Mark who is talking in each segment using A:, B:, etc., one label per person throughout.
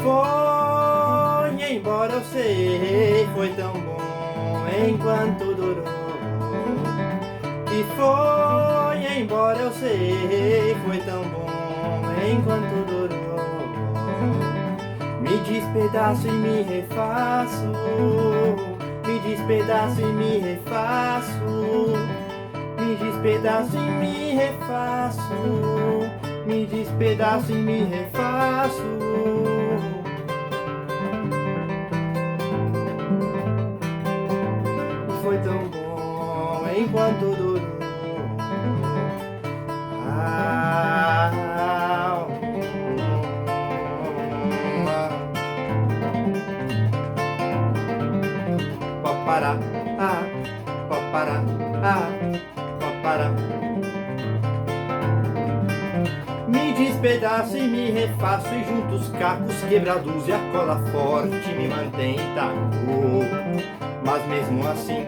A: foi embora, eu sei, foi tão bom enquanto durou. E foi embora, eu sei, foi tão bom enquanto durou. Me despedaço e me refaço, me despedaço e me refaço, me despedaço e me refaço, me despedaço e me refaço. Foi tão bom enquanto durou. Papará, papará, papará. Me despedaço e me refaço e junto os cacos quebrados e a cola forte me mantém intacto. Mas mesmo assim,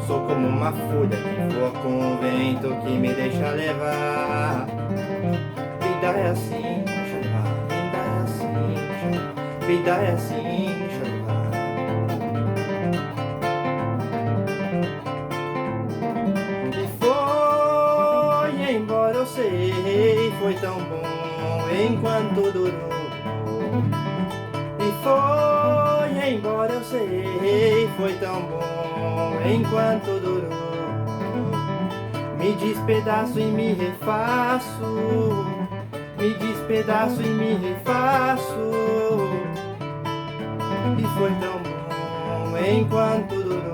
A: sou como uma folha que voa com o vento que me deixa levar. Vida é assim, deixa levar. Vida é assim, deixa levar. Vida é assim, deixa levar. E foi embora, eu sei, foi tão bom enquanto durou. E foi embora, eu sei, foi tão bom enquanto durou. Me despedaço e me refaço, me despedaço e me refaço. E foi tão bom enquanto durou.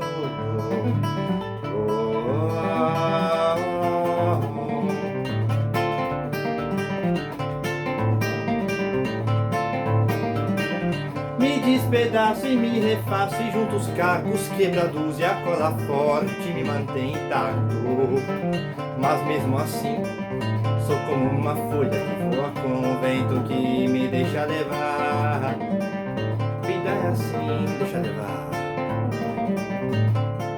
A: Me despedaço e me refaço e junto os cacos quebrados e a cola forte me mantém intacto. Mas mesmo assim, sou como uma folha que voa com o vento que me deixa levar. Vida é assim, deixa levar.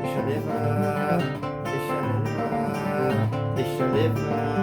A: Deixa levar, deixa levar, deixa levar.